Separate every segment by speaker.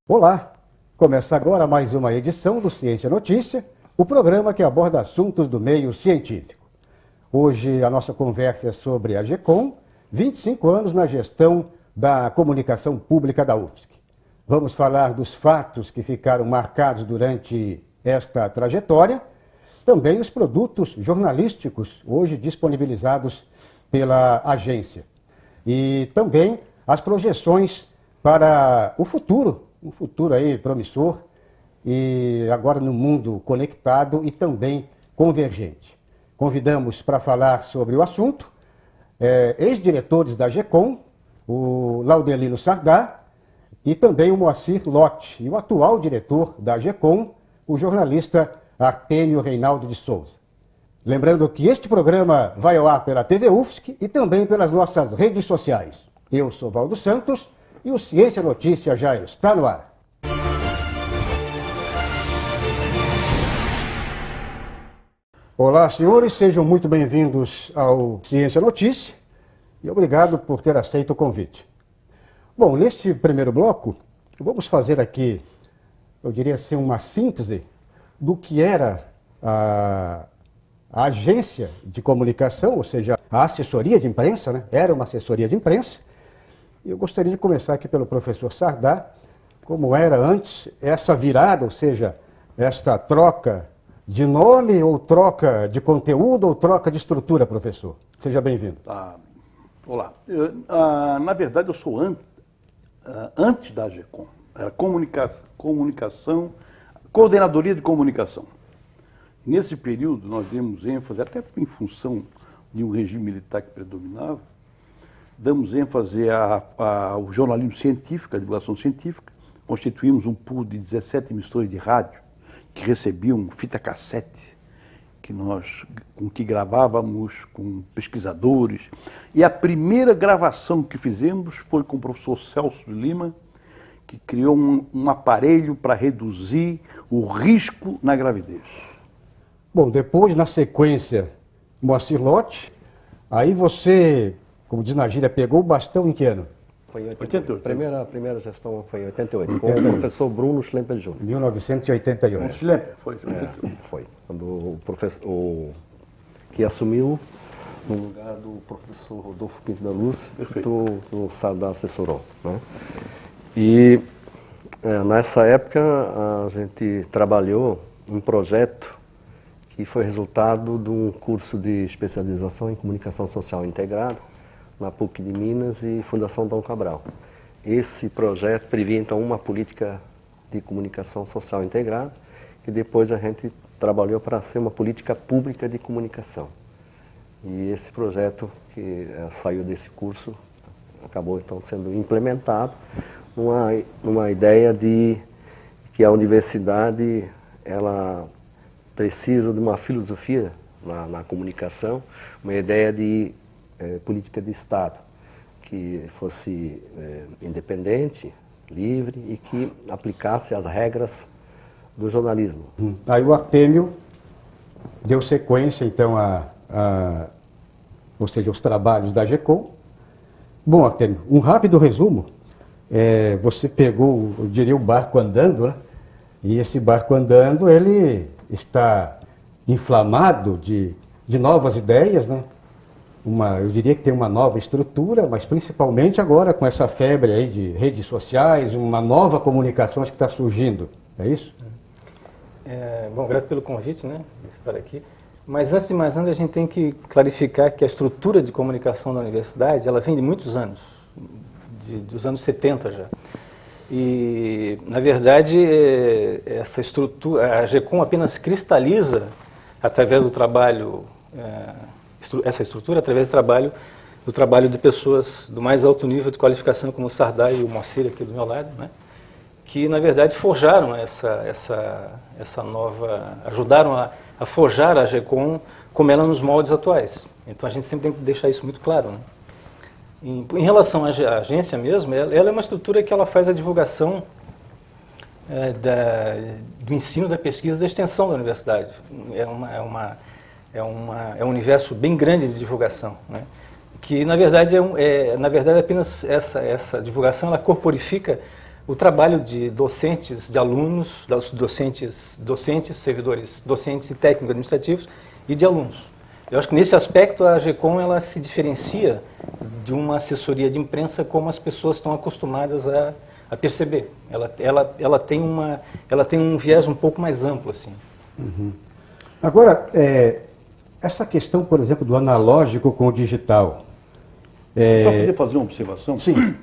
Speaker 1: Olá! Começa agora mais uma edição do Ciência Notícia, o programa que aborda assuntos do meio científico. Hoje a nossa conversa é sobre a GECOM, 25 anos na gestão da comunicação pública da UFSC. Vamos falar dos fatos que ficaram marcados durante esta trajetória, também os produtos jornalísticos hoje disponibilizados pela agência e também as projeções para o futuro, um futuro aí promissor e agora no mundo conectado e também convergente. Convidamos para falar sobre o assunto ex-diretores da GECOM, o Laudelino Sardá e também o Moacir Lott, e o atual diretor da GECOM, o jornalista Artêmio Reinaldo de Souza. Lembrando que este programa vai ao ar pela TV UFSC e também pelas nossas redes sociais. Eu sou Valdo Santos e o Ciência Notícia já está no ar. Olá, senhores, sejam muito bem-vindos ao Ciência Notícia e obrigado por ter aceito o convite. Bom, neste primeiro bloco, vamos fazer aqui, eu diria assim, uma síntese do que era a agência de comunicação, ou seja, a assessoria de imprensa, né? Era uma assessoria de imprensa. E eu gostaria de começar aqui pelo professor Sardá, como era antes essa virada, ou seja, esta troca de nome ou troca de conteúdo ou troca de estrutura, professor. Seja bem-vindo.
Speaker 2: Olá. Na verdade, eu sou antes da GECOM. Era comunicação, coordenadoria de comunicação. Nesse período, nós demos ênfase, até em função de um regime militar que predominava, damos ênfase ao jornalismo científico, à divulgação científica. Constituímos um pool de 17 emissores de rádio que recebiam fita cassete, com que gravávamos com pesquisadores. E a primeira gravação que fizemos foi com o professor Celso de Lima, que criou um aparelho para reduzir o risco na gravidez.
Speaker 1: Bom, depois, na sequência, Moacir Lott, aí você, como diz na gíria, pegou o bastão em que ano?
Speaker 3: Foi em 88. A primeira gestão foi em 88, com o professor Bruno Schlemper Jr.
Speaker 1: 1988.
Speaker 2: Schlemper, foi.
Speaker 3: Foi, quando o professor que assumiu no lugar do professor Rodolfo Pinto da Luz, do Sardá assessorou, né? E nessa época a gente trabalhou um projeto que foi resultado de um curso de especialização em comunicação social integrada na PUC de Minas e Fundação Dom Cabral. Esse projeto previa então uma política de comunicação social integrada, que depois a gente trabalhou para ser uma política pública de comunicação. E esse projeto que saiu desse curso acabou então sendo implementado numa ideia de que a universidade ela precisa de uma filosofia na comunicação, uma ideia de política de Estado, que fosse independente, livre e que aplicasse as regras do jornalismo.
Speaker 1: Aí o Artêmio deu sequência, então, ou seja, os trabalhos da GECOM. Bom, Artêmio, um rápido resumo. Você pegou, eu diria, o barco andando, né? E esse barco andando, ele está inflamado de novas ideias, né? Eu diria que tem uma nova estrutura, mas principalmente agora com essa febre aí de redes sociais, uma nova comunicação que está surgindo, é isso?
Speaker 4: Bom, grato pelo convite, né, de estar aqui. Mas antes de mais nada, a gente tem que clarificar que a estrutura de comunicação da universidade, ela vem de muitos anos, dos anos 70 já. E, na verdade, essa estrutura, a GECOM apenas cristaliza, através do trabalho, essa estrutura, através do trabalho de pessoas do mais alto nível de qualificação, como o Sardá e o Moacir aqui do meu lado, né? Que, na verdade, forjaram essa nova, ajudaram a forjar a GECOM como ela nos moldes atuais. Então, a gente sempre tem que deixar isso muito claro, né? Em relação à agência mesmo, ela é uma estrutura que ela faz a divulgação do ensino, da pesquisa e da extensão da universidade. É um universo bem grande de divulgação, né? Que, na verdade, apenas essa divulgação ela corporifica o trabalho de docentes, de alunos, docentes, servidores, docentes e técnicos administrativos e de alunos. Eu acho que nesse aspecto a AGECOM ela se diferencia de uma assessoria de imprensa como as pessoas estão acostumadas a perceber. Ela tem um viés um pouco mais amplo, assim.
Speaker 1: Uhum. Agora, essa questão, por exemplo, do analógico com o digital.
Speaker 2: Só poder fazer uma observação?
Speaker 1: Sim.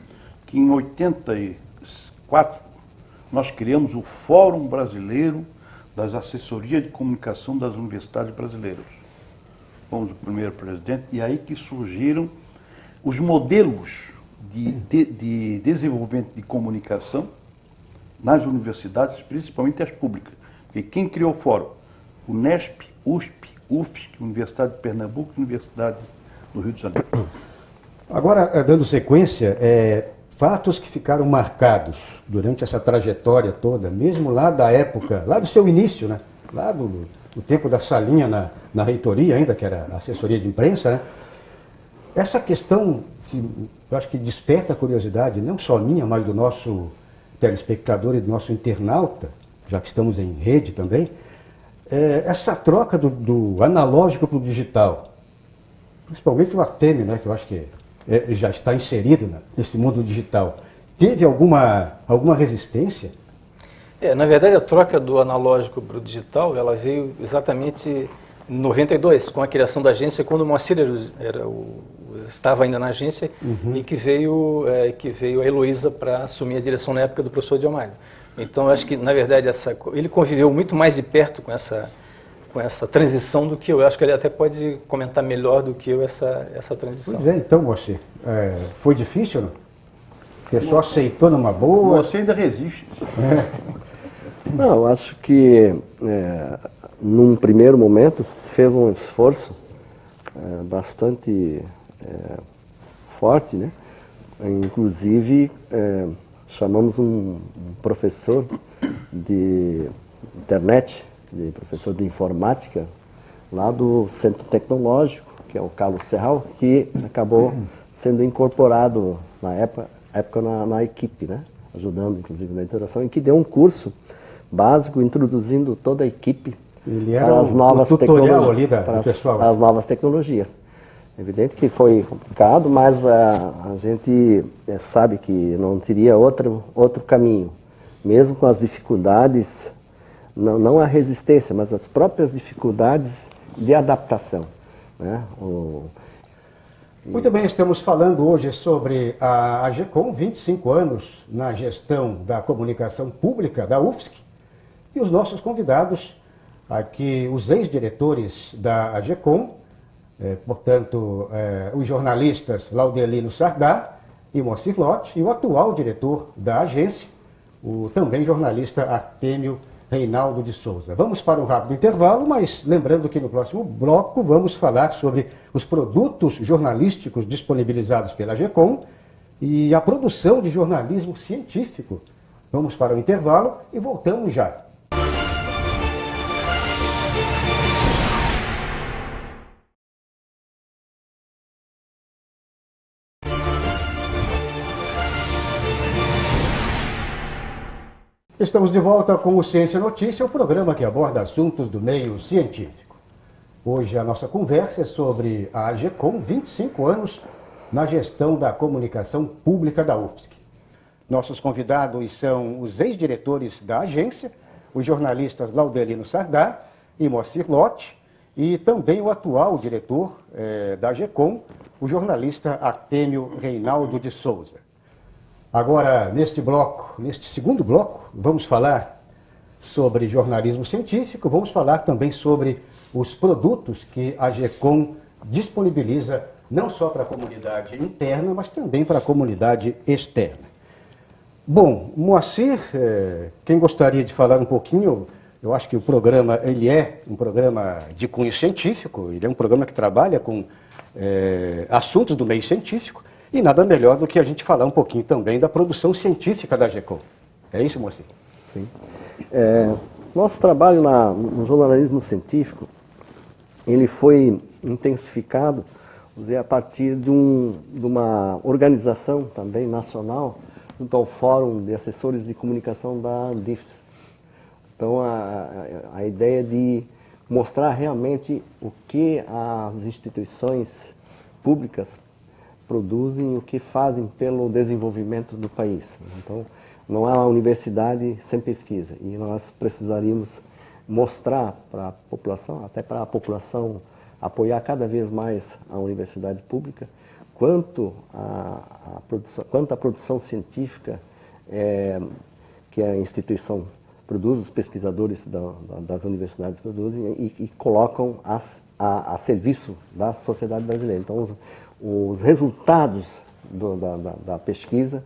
Speaker 2: Que em 84 nós criamos o Fórum Brasileiro das Assessorias de Comunicação das Universidades Brasileiras. Fomos o primeiro presidente, e aí que surgiram os modelos de desenvolvimento de comunicação nas universidades, principalmente as públicas. Porque quem criou o fórum? Unesp, USP, UFSC, Universidade de Pernambuco e Universidade do Rio de Janeiro.
Speaker 1: Agora, dando sequência, fatos que ficaram marcados durante essa trajetória toda, mesmo lá da época, lá do seu início, né? Lá do tempo da salinha na reitoria ainda, que era a assessoria de imprensa, né? Essa questão que eu acho que desperta a curiosidade, não só minha, mas do nosso telespectador e do nosso internauta, já que estamos em rede também, essa troca do analógico para o digital, principalmente o Artemio, né, que eu acho que já está inserido nesse mundo digital, teve alguma resistência?
Speaker 4: Na verdade, a troca do analógico para o digital, ela veio exatamente em 92, com a criação da agência, quando o Moacir estava ainda na agência, e que veio a Heloísa para assumir a direção na época do professor Diomário. Então, eu acho que, na verdade, ele conviveu muito mais de perto com essa transição do que eu. Eu acho que ele até pode comentar melhor do que eu essa transição.
Speaker 1: Pois então, Moacir, foi difícil, não? O pessoal aceitou numa boa?
Speaker 2: Você ainda resiste.
Speaker 3: Não, eu acho que num primeiro momento se fez um esforço bastante forte, né? Inclusive chamamos um professor de internet, professor de informática, lá do Centro Tecnológico, que é o Carlos Serral, que acabou sendo incorporado na época na equipe, né? Ajudando inclusive na interação, e que deu um curso básico introduzindo toda a equipe para as novas
Speaker 1: tutorial ali do pessoal.
Speaker 3: Para as novas tecnologias. É evidente que foi complicado, mas a gente sabe que não teria outro caminho. Mesmo com as dificuldades, não a resistência, mas as próprias dificuldades de adaptação, né?
Speaker 1: Muito bem, estamos falando hoje sobre a AGECOM, 25 anos na gestão da comunicação pública da UFSC, e os nossos convidados aqui, os ex-diretores da AGECOM, portanto, os jornalistas Laudelino Sardá e Moacir Lott, e o atual diretor da agência, o também jornalista Artemio Reinaldo de Souza. Vamos para um rápido intervalo, mas lembrando que no próximo bloco vamos falar sobre os produtos jornalísticos disponibilizados pela AGECOM e a produção de jornalismo científico. Vamos para o intervalo e voltamos já. Estamos de volta com o Ciência Notícia, o programa que aborda assuntos do meio científico. Hoje a nossa conversa é sobre a AGECOM, 25 anos na gestão da comunicação pública da UFSC. Nossos convidados são os ex-diretores da agência, os jornalistas Laudelino Sardá e Moacir Lott, e também o atual diretor da AGECOM, o jornalista Artemio Reinaldo de Souza. Agora, neste segundo bloco, vamos falar sobre jornalismo científico, vamos falar também sobre os produtos que a AGECOM disponibiliza não só para a comunidade interna, mas também para a comunidade externa. Bom, Moacir, quem gostaria de falar um pouquinho, eu acho que o programa ele é um programa de cunho científico, ele é um programa que trabalha com assuntos do meio científico, e nada melhor do que a gente falar um pouquinho também da produção científica da AGECOM. É isso, Moacir?
Speaker 3: Sim. Nosso trabalho no jornalismo científico, ele foi intensificado a partir de uma organização também nacional junto ao Fórum de Assessores de Comunicação da DIFES. Então, a ideia de mostrar realmente o que as instituições públicas produzem, o que fazem pelo desenvolvimento do país. Então, não é uma universidade sem pesquisa, e nós precisaríamos mostrar para a população, até para a população apoiar cada vez mais a universidade pública, quanto a produção científica que a instituição produz, os pesquisadores das universidades produzem e colocam a serviço da sociedade brasileira. Então, os resultados da pesquisa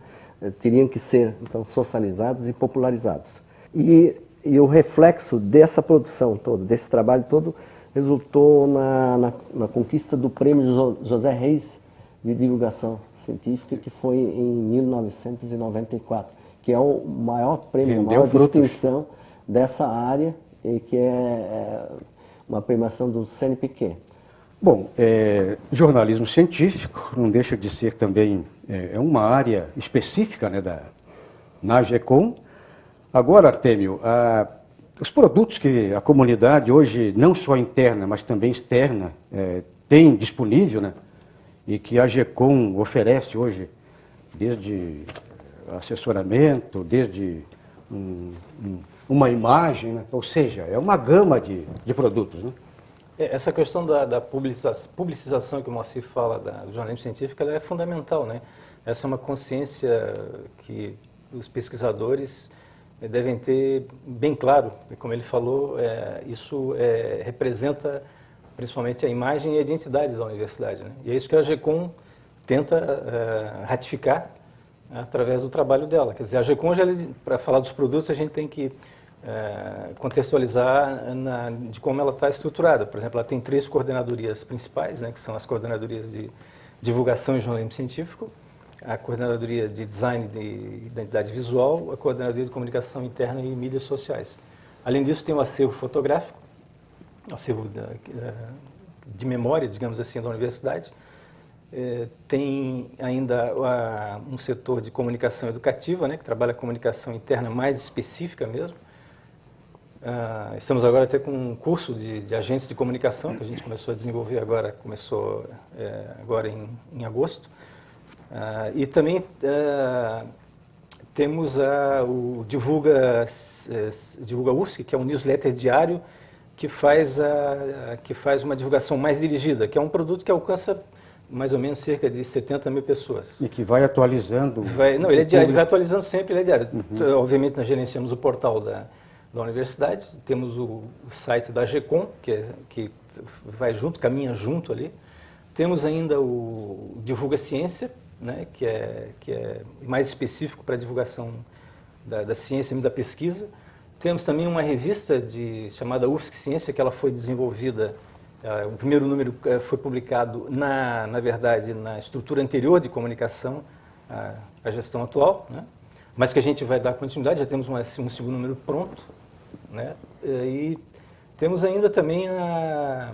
Speaker 3: teriam que ser então socializados e popularizados. E o reflexo dessa produção toda, desse trabalho todo, resultou na conquista do Prêmio José Reis de Divulgação Científica, que foi em 1994, que é o maior prêmio, a maior distinção dessa área, e que é uma premiação do CNPq.
Speaker 1: Bom, jornalismo científico não deixa de ser também uma área específica, né, na AGECOM. Agora, Artêmio, os produtos que a comunidade hoje, não só interna, mas também externa, tem disponível, né, e que a AGECOM oferece hoje, desde assessoramento, desde uma imagem, né, ou seja, é uma gama de produtos, né?
Speaker 4: Essa questão da publicização que o Moacir fala do jornalismo científico, ela é fundamental, né? Essa é uma consciência que os pesquisadores devem ter bem claro. E como ele falou, isso representa principalmente a imagem e a identidade da universidade, né? E é isso que a AGECOM tenta ratificar através do trabalho dela. Quer dizer, a AGECOM, para falar dos produtos, a gente tem que contextualizar de como ela está estruturada. Por exemplo, ela tem 3 coordenadorias principais, né, que são as coordenadorias de divulgação e jornalismo científico, a coordenadoria de design de identidade visual, a coordenadoria de comunicação interna e mídias sociais. Além disso, tem o acervo fotográfico, acervo de memória, digamos assim, da universidade. Tem ainda um setor de comunicação educativa, né, que trabalha a comunicação interna mais específica mesmo. Estamos agora até com um curso de agentes de comunicação que a gente começou a desenvolver agora, agora em agosto. E também temos o Divulga UFSC, que é um newsletter diário que faz uma divulgação mais dirigida, que é um produto que alcança mais ou menos cerca de 70 mil pessoas.
Speaker 1: E que vai atualizando?
Speaker 4: Não, ele é diário, ele vai atualizando sempre, ele é diário. Uhum. Obviamente, nós gerenciamos o portal da universidade, temos o site da AGECOM, que vai junto, caminha junto ali. Temos ainda o Divulga Ciência, né, que é mais específico para a divulgação da ciência e da pesquisa. Temos também uma revista chamada UFSC Ciência, que ela foi desenvolvida, o primeiro número foi publicado, na verdade, na estrutura anterior de comunicação à gestão atual, né, mas que a gente vai dar continuidade, já temos um segundo número pronto, né, e temos ainda também a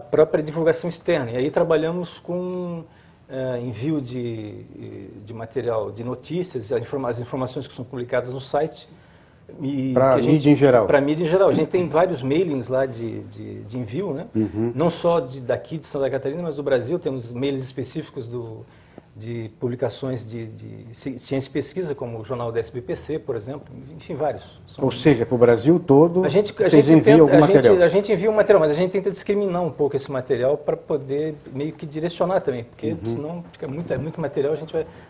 Speaker 4: própria divulgação externa, e aí trabalhamos com envio de material, de notícias, as informações que são publicadas no site.
Speaker 1: Para a mídia em geral.
Speaker 4: Para a mídia em geral. A gente tem vários mailings lá de envio, né? Uhum. Não só daqui de Santa Catarina, mas do Brasil. Temos mailings específicos de publicações de ciência e pesquisa, como o jornal da SBPC, por exemplo. Enfim, vários.
Speaker 1: Ou seja, para o Brasil todo,
Speaker 4: a gente
Speaker 1: envia algum material.
Speaker 4: A gente envia um material, mas a gente tenta discriminar um pouco esse material para poder meio que direcionar também, porque senão fica muito material,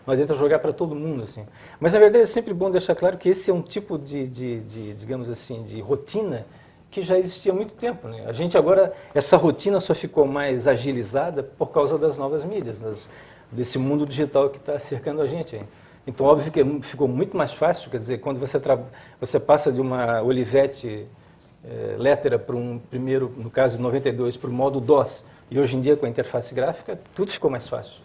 Speaker 4: não adianta jogar para todo mundo, assim. Mas, na verdade, é sempre bom deixar claro que esse é um tipo digamos assim, de rotina que já existia há muito tempo, né? A gente agora, essa rotina só ficou mais agilizada por causa das novas mídias, desse mundo digital que está cercando a gente. Hein? Então, óbvio que ficou muito mais fácil, quer dizer, quando você passa de uma Olivetti Lettera para primeiro, no caso de 92, para o modo DOS, e hoje em dia com a interface gráfica, tudo ficou mais fácil.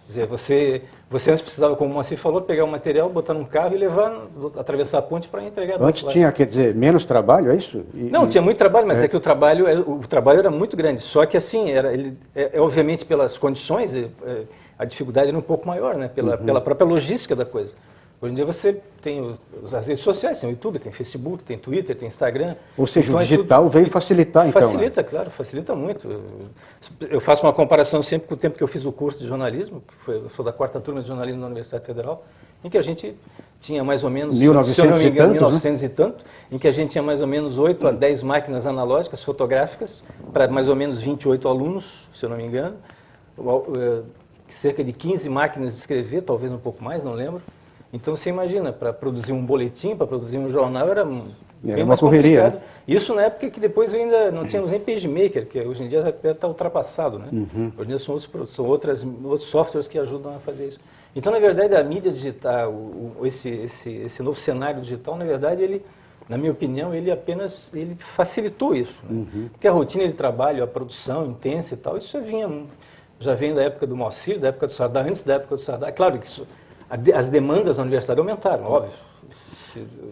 Speaker 4: Quer dizer, você antes precisava, como o Moacir falou, pegar o material, botar num carro e levar, atravessar a ponte para entregar.
Speaker 1: Antes tinha, quer dizer, menos trabalho, é isso?
Speaker 4: Não, tinha muito trabalho, mas é que o trabalho era muito grande. Só que assim, obviamente pelas condições, a dificuldade era um pouco maior, né? Pela própria logística da coisa. Hoje em dia você tem as redes sociais, tem o YouTube, tem Facebook, tem Twitter, tem Instagram.
Speaker 1: Ou seja,
Speaker 4: então
Speaker 1: o digital veio facilitar, então.
Speaker 4: Facilita, claro, facilita muito. Eu faço uma comparação sempre com o tempo que eu fiz o curso de jornalismo, eu sou da 4ª turma de jornalismo na Universidade Federal, em que a gente tinha mais ou menos,
Speaker 1: 1900
Speaker 4: se eu não me engano,
Speaker 1: e tantos,
Speaker 4: 1900 e tanto, em que a gente tinha mais ou menos 8 a 10 máquinas analógicas fotográficas para mais ou menos 28 alunos, se eu não me engano, cerca de 15 máquinas de escrever, talvez um pouco mais, não lembro. Então você imagina, para produzir um boletim, para produzir um jornal, era bem mais
Speaker 1: correria,
Speaker 4: complicado.
Speaker 1: né?
Speaker 4: Isso na época que depois ainda não tínhamos nem PageMaker, que hoje em dia até está ultrapassado, né? Hoje em dia são outros softwares que ajudam a fazer isso. Então, na verdade, a mídia digital, esse novo cenário digital, na verdade, ele, na minha opinião, ele facilitou isso. Né? Porque a rotina de trabalho, a produção intensa e tal, isso já vem da época do Moacir, da época do Sardá, antes da época do Sardá. Claro que as demandas da universidade aumentaram, óbvio.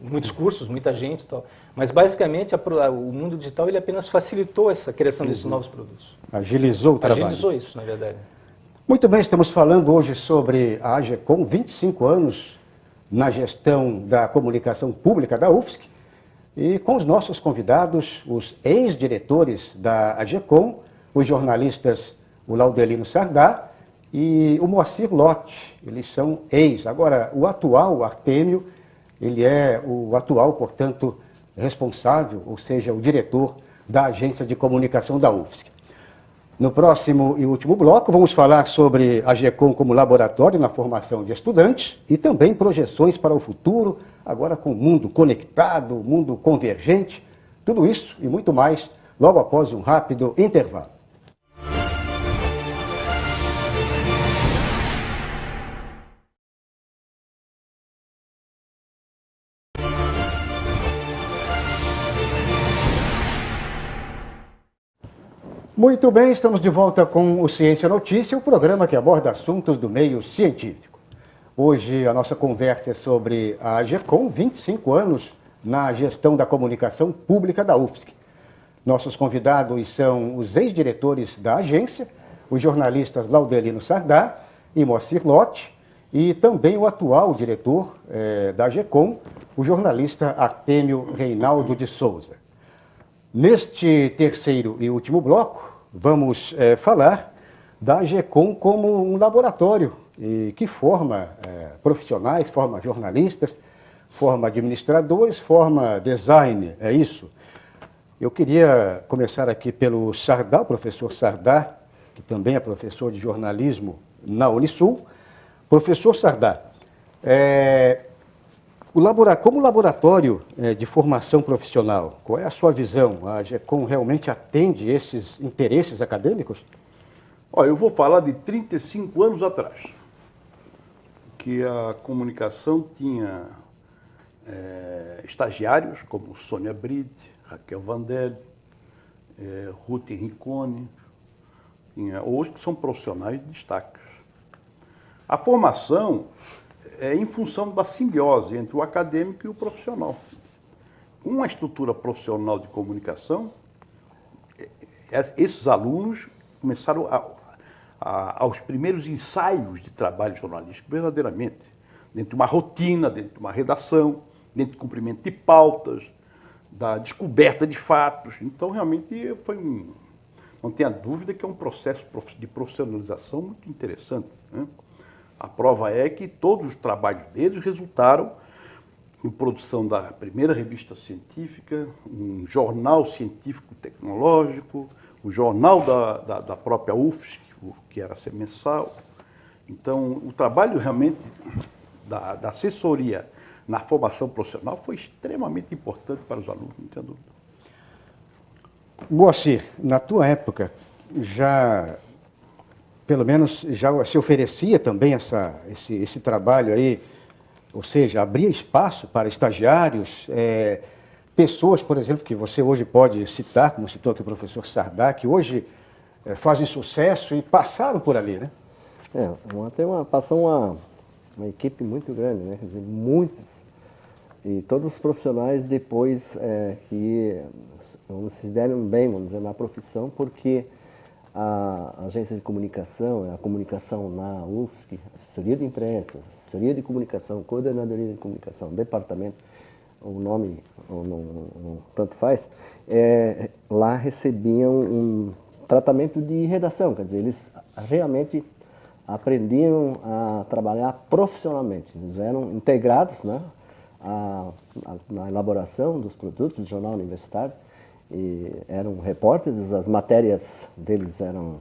Speaker 4: Muitos cursos, muita gente e tal. Mas, basicamente, o mundo digital ele apenas facilitou essa criação desses novos produtos.
Speaker 1: Agilizou o trabalho.
Speaker 4: Agilizou isso, na verdade.
Speaker 1: Muito bem, estamos falando hoje sobre a AGECOM, 25 anos na gestão da comunicação pública da UFSC, e com os nossos convidados, os ex-diretores da AGECOM, os jornalistas, o Laudelino Sardá e o Moacir Lotti. Eles são ex. Agora, o atual Artêmio, ele é o atual, portanto, responsável, ou seja, o diretor da Agência de Comunicação da UFSC. No próximo e último bloco, vamos falar sobre a AGECOM como laboratório na formação de estudantes e também projeções para o futuro, agora com o mundo conectado, mundo convergente, tudo isso e muito mais, logo após um rápido intervalo. Muito bem, estamos de volta com o Ciência Notícia, o programa que aborda assuntos do meio científico. Hoje a nossa conversa é sobre a AGECOM, 25 anos na gestão da comunicação pública da UFSC. Nossos convidados são os ex-diretores da agência, os jornalistas Laudelino Sardá e Moacir Lotti, e também o atual diretor da AGECOM, o jornalista Artêmio Reinaldo de Souza. Neste terceiro e último bloco, vamos falar da AGECOM como um laboratório que forma profissionais, forma jornalistas, forma administradores, forma design, é isso? Eu queria começar aqui pelo Sardá, o professor Sardá, que também é professor de jornalismo na Unisul. Professor Sardá, como laboratório de formação profissional, qual é a sua visão? A AGECOM realmente atende esses interesses acadêmicos?
Speaker 2: Olha, eu vou falar de 35 anos atrás, que a comunicação tinha estagiários como Sônia Bride, Raquel Vandelli, Ruth Riccone, hoje que são profissionais de destaque. A formação é em função da simbiose entre o acadêmico e o profissional. Uma estrutura profissional de comunicação, esses alunos começaram aos primeiros ensaios de trabalho jornalístico, verdadeiramente, dentro de uma rotina, dentro de uma redação, dentro do cumprimento de pautas, da descoberta de fatos. Então, realmente, não tenha dúvida que é um processo de profissionalização muito interessante, né? A prova é que todos os trabalhos deles resultaram em produção da primeira revista científica, um jornal científico-tecnológico, o jornal da própria UFSC, que era semestral. Então, o trabalho realmente da assessoria na formação profissional foi extremamente importante para os alunos, não tenho dúvida.
Speaker 1: Moacir, na tua época, pelo menos já se oferecia também esse trabalho aí, ou seja, abria espaço para estagiários, pessoas, por exemplo, que você hoje pode citar, como citou aqui o professor Sardá, que hoje fazem sucesso e passaram por ali, né?
Speaker 3: Passou uma equipe muito grande, né? Quer dizer, muitos, e todos os profissionais depois que se deram bem, vamos dizer, na profissão, porque a agência de comunicação, a comunicação na UFSC, assessoria de imprensa, assessoria de comunicação, coordenadoria de comunicação, departamento, o nome tanto faz, lá recebiam um tratamento de redação, quer dizer, eles realmente aprendiam a trabalhar profissionalmente, eles eram integrados, né, na elaboração dos produtos do jornal universitário, e eram repórteres, as matérias deles eram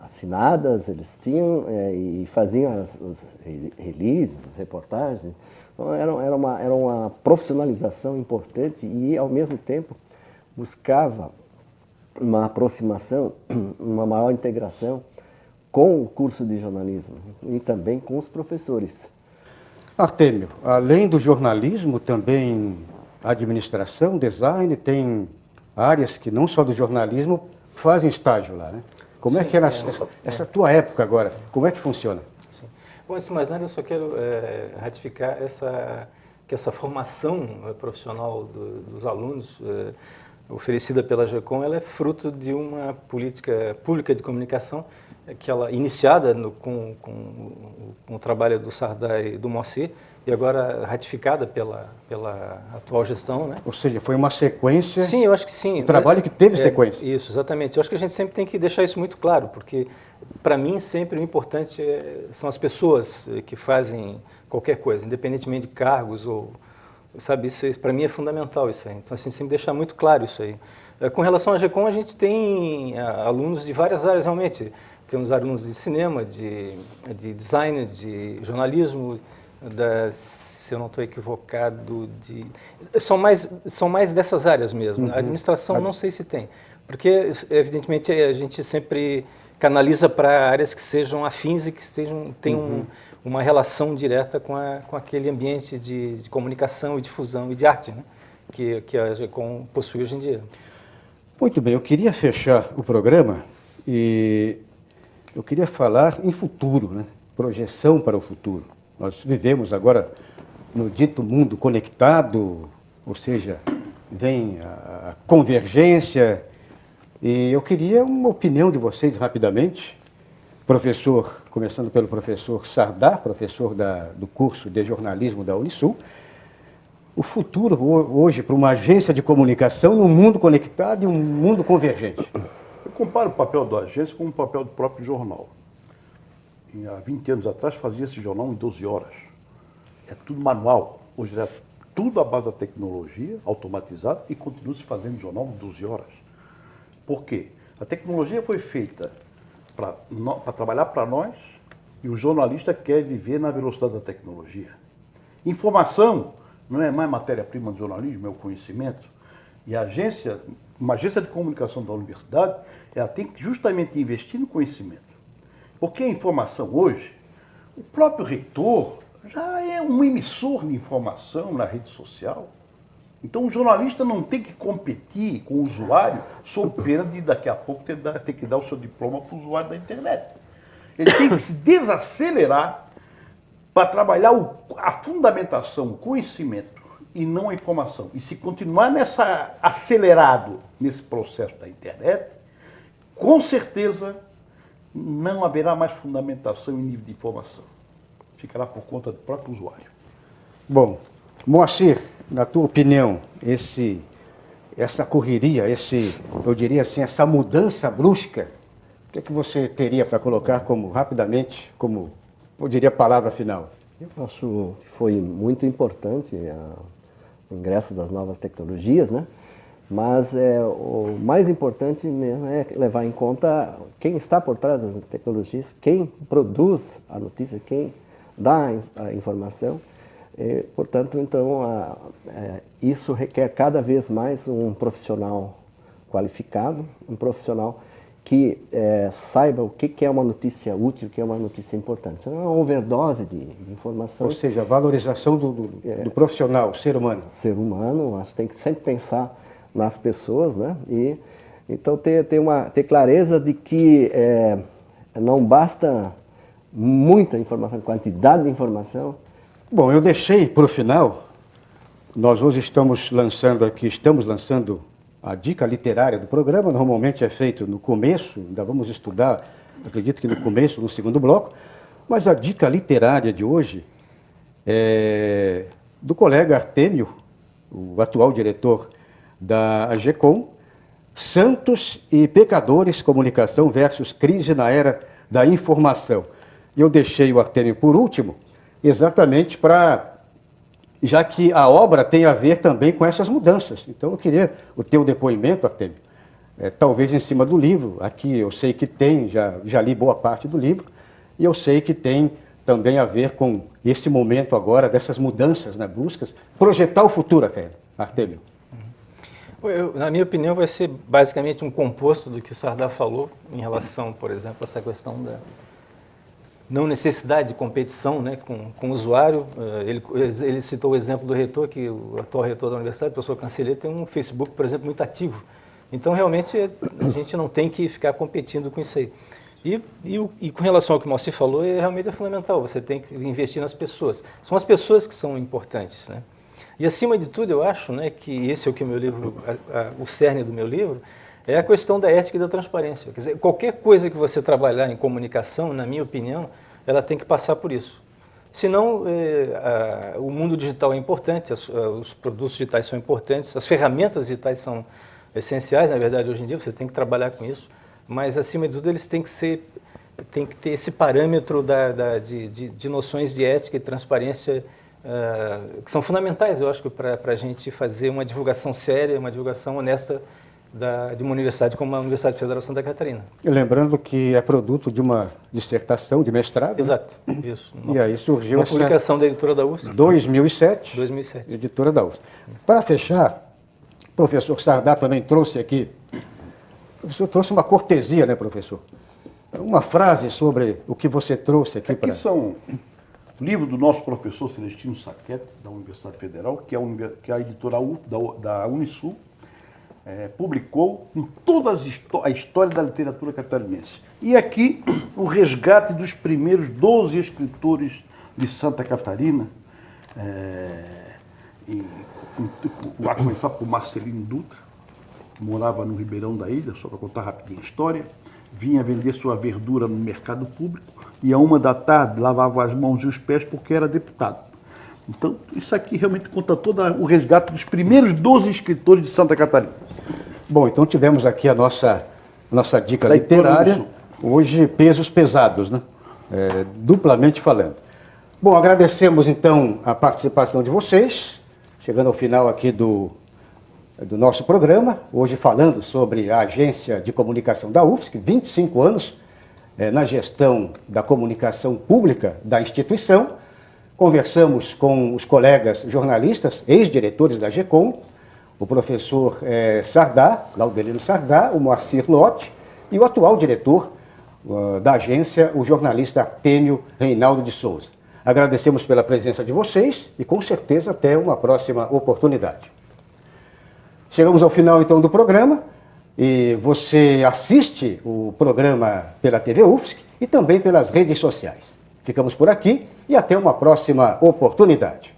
Speaker 3: assinadas, eles tinham e faziam os releases, as reportagens. Então era uma profissionalização importante e, ao mesmo tempo, buscava uma aproximação, uma maior integração com o curso de jornalismo e também com os professores.
Speaker 1: Artêmio, além do jornalismo, também administração, design, tem áreas que não só do jornalismo fazem estágio lá, né? Como é que era essa tua época agora? Como é que funciona?
Speaker 4: Sim. Bom, antes de mais nada, eu só quero ratificar que essa formação profissional dos alunos oferecida pela GECOM, ela é fruto de uma política pública de comunicação que ela iniciada com o trabalho do Sardá e do Moacir, e agora ratificada pela atual gestão, né?
Speaker 1: Ou seja, foi uma sequência...
Speaker 4: Sim, eu acho que sim.
Speaker 1: Um trabalho que teve sequência.
Speaker 4: Isso, exatamente. Eu acho que a gente sempre tem que deixar isso muito claro, porque, para mim, sempre o importante são as pessoas que fazem qualquer coisa, independentemente de cargos ou... Sabe, isso para mim é fundamental isso aí. Então, assim, sempre deixar muito claro isso aí. Com relação à GECOM, a gente tem alunos de várias áreas, realmente. Temos alunos de cinema, de design, de jornalismo, se eu não estou equivocado, são mais dessas áreas mesmo. A administração não sei se tem, porque, evidentemente, a gente sempre canaliza para áreas que sejam afins e que tenham uma relação direta com aquele ambiente de comunicação e difusão e de arte, né, que a GECOM possui hoje em dia.
Speaker 1: Muito bem, eu queria fechar o programa e eu queria falar em futuro, né? Projeção para o futuro. Nós vivemos agora no dito mundo conectado, ou seja, vem a convergência, e eu queria uma opinião de vocês rapidamente. Professor, começando pelo professor Sardá, professor do curso de jornalismo da Unisul. O futuro hoje para uma agência de comunicação num mundo conectado e um mundo convergente.
Speaker 2: Eu comparo o papel da agência com o papel do próprio jornal. E há 20 anos atrás fazia esse jornal em 12 horas. É tudo manual. Hoje é tudo à base da tecnologia, automatizado, e continua se fazendo jornal em 12 horas. Por quê? A tecnologia foi feita para trabalhar para nós e o jornalista quer viver na velocidade da tecnologia. Informação não é mais matéria-prima do jornalismo, é o conhecimento. E uma agência de comunicação da universidade, ela tem que justamente investir no conhecimento. Porque a informação hoje, o próprio reitor já é um emissor de informação na rede social. Então o jornalista não tem que competir com o usuário sob pena de daqui a pouco ter que dar o seu diploma para o usuário da internet. Ele tem que se desacelerar para trabalhar a fundamentação, o conhecimento e não a informação. E se continuar acelerado nesse processo da internet, com certeza não haverá mais fundamentação em nível de informação. Ficará por conta do próprio usuário.
Speaker 1: Bom, Moacir, na tua opinião, essa correria, eu diria assim, essa mudança brusca, o que você teria para colocar rapidamente, como, eu diria, palavra final?
Speaker 3: Eu acho que foi muito importante o ingresso das novas tecnologias, né? Mas o mais importante mesmo é levar em conta quem está por trás das tecnologias, quem produz a notícia, quem dá a informação. Portanto, então, isso requer cada vez mais um profissional qualificado, um profissional que saiba o que é uma notícia útil, o que é uma notícia importante. Não é uma overdose de informação.
Speaker 1: Ou seja, a valorização do profissional, ser humano.
Speaker 3: Ser humano, acho que tem que sempre pensar nas pessoas, né? E então ter clareza de que não basta muita informação, quantidade de informação.
Speaker 1: Bom, eu deixei para o final, nós hoje estamos lançando a dica literária do programa, normalmente é feito no começo, ainda vamos estudar, acredito que no começo, no segundo bloco, mas a dica literária de hoje é do colega Artêmio, o atual diretor da AGECOM, Santos e Pecadores, Comunicação versus Crise na Era da Informação. E eu deixei o Artêmio por último, exatamente já que a obra tem a ver também com essas mudanças. Então eu queria o teu depoimento, Artêmio, talvez em cima do livro. Aqui eu sei que tem, já li boa parte do livro, e eu sei que tem também a ver com esse momento agora, dessas mudanças, né, bruscas, projetar o futuro até, Artêmio.
Speaker 4: Na minha opinião, vai ser basicamente um composto do que o Sardá falou em relação, por exemplo, a essa questão da não necessidade de competição, né, com o usuário. Ele citou o exemplo do reitor, que o atual reitor da universidade, o professor Cancellier, tem um Facebook, por exemplo, muito ativo. Então, realmente, a gente não tem que ficar competindo com isso aí. E com relação ao que o Moacir falou, realmente é fundamental, você tem que investir nas pessoas. São as pessoas que são importantes, né? E, acima de tudo, eu acho, né, que esse é o que o meu livro, o cerne do meu livro, é a questão da ética e da transparência. Quer dizer, qualquer coisa que você trabalhar em comunicação, na minha opinião, ela tem que passar por isso. Senão, o mundo digital é importante, os produtos digitais são importantes, as ferramentas digitais são essenciais, na verdade, hoje em dia, você tem que trabalhar com isso, mas, acima de tudo, eles têm que ter esse parâmetro de noções de ética e transparência que são fundamentais, eu acho, para a gente fazer uma divulgação séria, uma divulgação honesta de uma universidade como a Universidade Federal de Santa Catarina.
Speaker 1: E lembrando que é produto de uma dissertação de mestrado.
Speaker 4: Exato,
Speaker 1: né?
Speaker 4: Isso.
Speaker 1: E aí surgiu
Speaker 4: uma publicação da editora da UFSC.
Speaker 1: 2007.
Speaker 4: 2007.
Speaker 1: Editora da UFSC. Para fechar, o professor Sardá também trouxe aqui, o professor trouxe uma cortesia, né, professor? Uma frase sobre o que você trouxe aqui para...
Speaker 2: Aqui são livro do nosso professor Celestino Saquete, da Universidade Federal, que a editora da Unisul publicou em toda a história da literatura catarinense. E aqui o resgate dos primeiros 12 escritores de Santa Catarina, a começar por Marcelino Dutra, que morava no Ribeirão da Ilha, só para contar rapidinho a história, vinha vender sua verdura no mercado público e a 13h lavava as mãos e os pés porque era deputado. Então, isso aqui realmente conta todo o resgate dos primeiros 12 escritores de Santa Catarina.
Speaker 1: Bom, então tivemos aqui a nossa dica literária, hoje pesos pesados, né? Duplamente falando. Bom, agradecemos então a participação de vocês, chegando ao final aqui do nosso programa, hoje falando sobre a Agência de Comunicação da UFSC, 25 anos na gestão da comunicação pública da instituição. Conversamos com os colegas jornalistas, ex-diretores da AGECOM, o professor Sardá, Laudelino Sardá, o Moacir Lotti e o atual diretor da agência, o jornalista Artêmio Reinaldo de Souza. Agradecemos pela presença de vocês e com certeza até uma próxima oportunidade. Chegamos ao final então do programa e você assiste o programa pela TV UFSC e também pelas redes sociais. Ficamos por aqui e até uma próxima oportunidade.